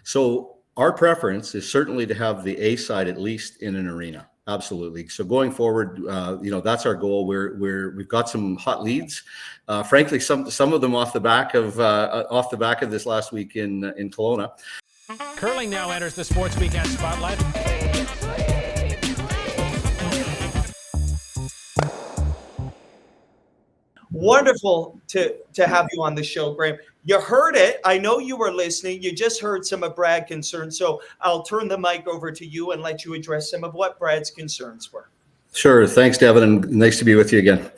So our preference is certainly to have the A side at least in an arena. Absolutely. So going forward, that's our goal. We've got some hot leads. Frankly, some of them off the back of this last week in Kelowna. Curling now enters the Sports Weekend spotlight. Wonderful to have you on the show, Graham. You heard it. I know you were listening. You just heard some of Brad's concerns. So I'll turn the mic over to you and let you address some of what Brad's concerns were. Sure. Thanks, Devin, and nice to be with you again.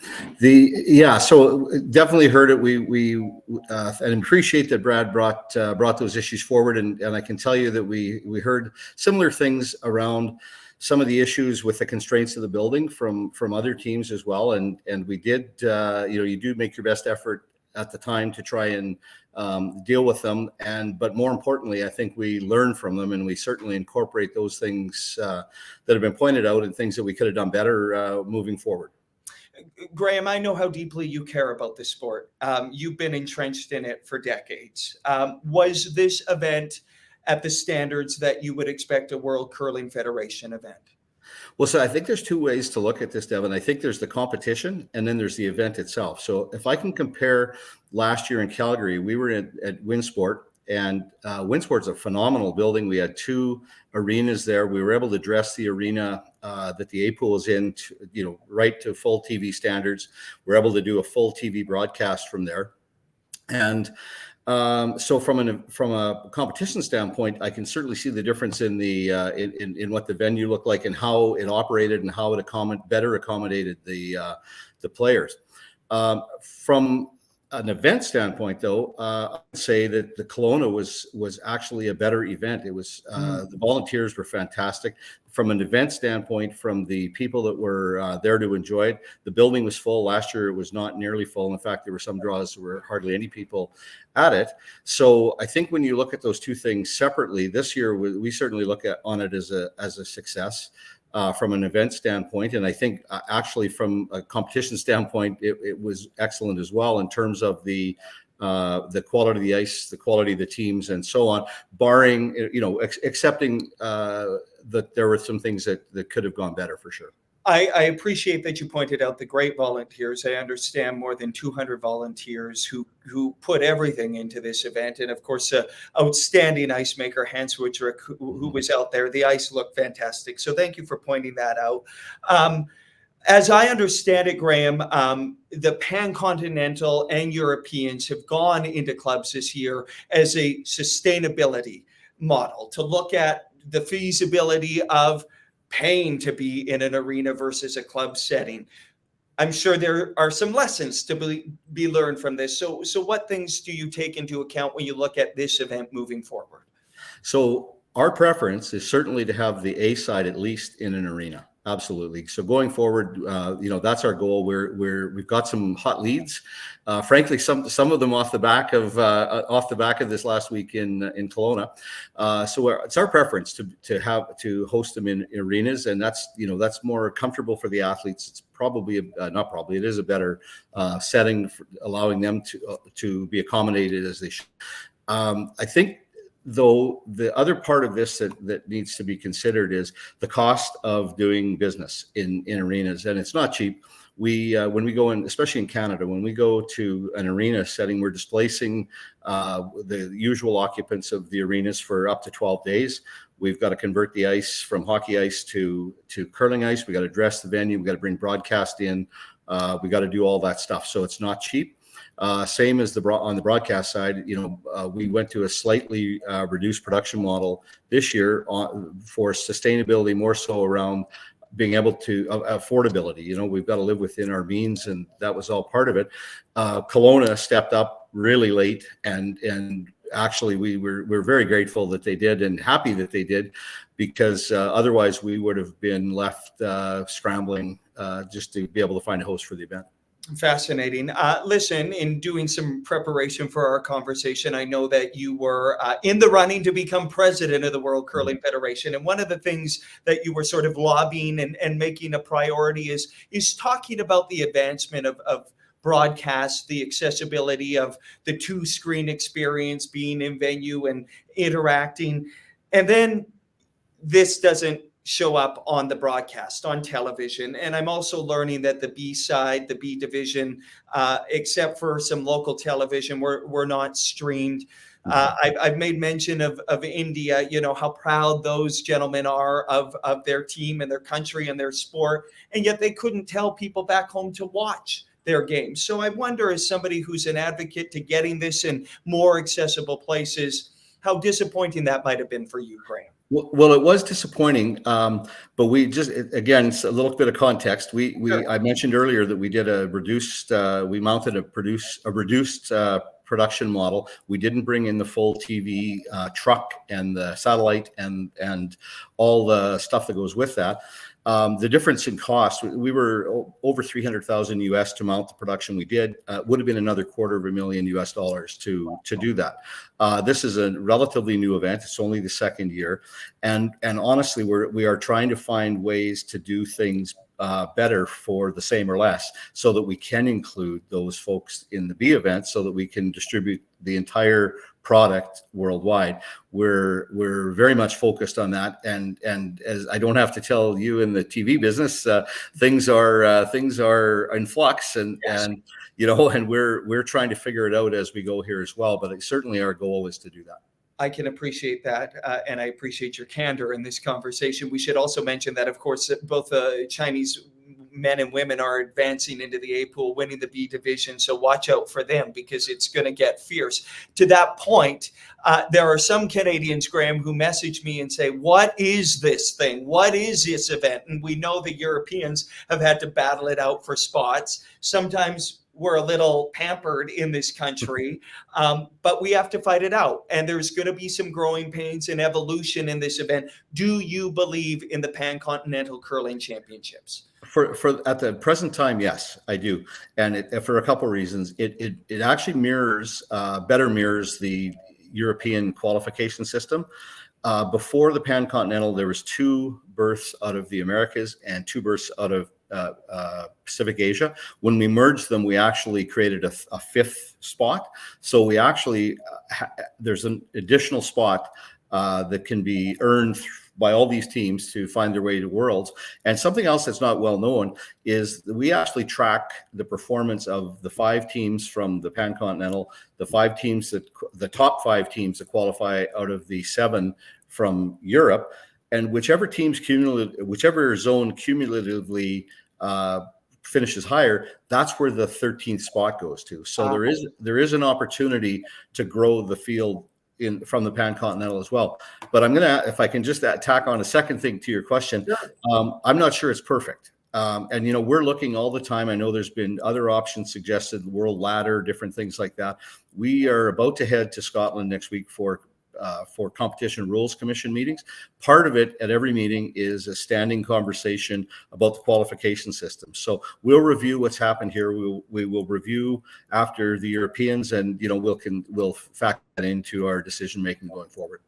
So definitely heard it. We and appreciate that Brad brought those issues forward, and I can tell you that we heard similar things around some of the issues with the constraints of the building from other teams as well, and we did you do make your best effort at the time to try and deal with them, but more importantly, I think we learn from them, and we certainly incorporate those things that have been pointed out and things that we could have done better moving forward. Graham, I know how deeply you care about this sport. You've been entrenched in it for decades. Was this event at the standards that you would expect a World Curling Federation event? Well, so I think there's two ways to look at this, Devin. I think there's the competition and then there's the event itself. So if I can compare last year in Calgary, we were at Winsport, and Winsport's a phenomenal building. We had two arenas there. We were able to dress the arena that the A pool is in, right to full TV standards. We're able to do a full TV broadcast from there. And so from a competition standpoint, I can certainly see the difference in the in what the venue looked like and how it operated and how it better accommodated the players. From an event standpoint, though, I would say that the Kelowna was actually a better event. It was the volunteers were fantastic. From an event standpoint, from the people that were there to enjoy it, the building was full. Last year, it was not nearly full. In fact, there were some draws where hardly any people at it. So I think when you look at those two things separately, this year we certainly look on it as a success. From an event standpoint, and I think actually from a competition standpoint, it was excellent as well in terms of the quality of the ice, the quality of the teams, and so on. Barring, accepting that there were some things that could have gone better for sure. I appreciate that you pointed out the great volunteers. I understand more than 200 volunteers who put everything into this event. And of course, outstanding ice maker, Hans Wittrig, who was out there. The ice looked fantastic. So thank you for pointing that out. As I understand it, Graham, the Pan-Continental and Europeans have gone into clubs this year as a sustainability model to look at the feasibility of paying to be in an arena versus a club setting. I'm sure there are some lessons to be learned from this. So what things do you take into account when you look at this event moving forward? So our preference is certainly to have the A side at least in an arena. Absolutely. So going forward, that's our goal. We've got some hot leads. Frankly, some of them off the back of this last week in Kelowna. So it's our preference to host them in arenas, and that's more comfortable for the athletes. It's probably it is a better setting for allowing them to be accommodated as they should. I think, though, the other part of this that needs to be considered is the cost of doing business in arenas, and it's not cheap. When we go in, especially in Canada, when we go to an arena setting, we're displacing the usual occupants of the arenas for up to 12 days. We've got to convert the ice from hockey ice to curling ice. We got to dress the venue. We got to bring broadcast in. We got to do all that stuff. So it's not cheap. Same as on the broadcast side, we went to a slightly reduced production model this year for sustainability, more so around being able to affordability. We've got to live within our means, and that was all part of it. Kelowna stepped up really late, and actually we're very grateful that they did and happy that they did, because otherwise we would have been left scrambling just to be able to find a host for the event. Fascinating. Listen, in doing some preparation for our conversation, I know that you were in the running to become president of the World Curling Federation. And one of the things that you were sort of lobbying and making a priority is talking about the advancement of broadcast, the accessibility of the 2-screen experience, being in venue and interacting. And then this doesn't show up on the broadcast on television. And I'm also learning that the B side, the B division, except for some local television, we're not streamed. I've made mention of India, how proud those gentlemen are of their team and their country and their sport, and yet they couldn't tell people back home to watch their games. So I wonder, as somebody who's an advocate to getting this in more accessible places, how disappointing that might have been for you, Graham. Well, it was disappointing, but we just, again, a little bit of context. Sure. I mentioned earlier that we did we mounted a reduced production model. We didn't bring in the full TV truck and the satellite and all the stuff that goes with that. The difference in cost, we were over $300,000 US to mount the production we did. Would have been another $250,000 US to do that. This is a relatively new event. It's only the second year, and honestly, we are trying to find ways to do things better for the same or less, so that we can include those folks in the B event, so that we can distribute the entire product worldwide. We're very much focused on that, and as I don't have to tell you in the TV business, things are in flux, and Yes. and we're trying to figure it out as we go here as well. But certainly our goal is to do that. I can appreciate that, and I appreciate your candor in this conversation. We should also mention that, of course, both Chinese men and women are advancing into the A pool, winning the B division. So watch out for them, because it's going to get fierce. To that point, there are some Canadians, Graham, who message me and say, what is this thing? What is this event? And we know the Europeans have had to battle it out for spots. Sometimes we're a little pampered in this country, but we have to fight it out. And there's going to be some growing pains and evolution in this event. Do you believe in the Pan-Continental Curling Championships? For at the present time, yes, I do, and for a couple of reasons. It actually better mirrors the European qualification system. Before the Pan-Continental, there was 2 berths out of the Americas and 2 berths out of Pacific Asia. When we merged them, we actually created a 5th spot. So we actually there's an additional spot that can be earned by all these teams to find their way to Worlds. And something else that's not well known is that we actually track the performance of the 5 teams from the Pan-Continental, the top 5 teams that qualify out of the 7 from Europe, and whichever zone cumulatively finishes higher, that's where the 13th spot goes to. So there is an opportunity to grow the field from the Pan-Continental as well. But if I can just tack on a second thing to your question, sure. I'm not sure it's perfect. And we're looking all the time. I know there's been other options suggested, World Ladder, different things like that. We are about to head to Scotland next week for Competition Rules Commission meetings. Part of it at every meeting is a standing conversation about the qualification system. So we'll review what's happened here. We will review after the Europeans, and we'll factor that into our decision making going forward.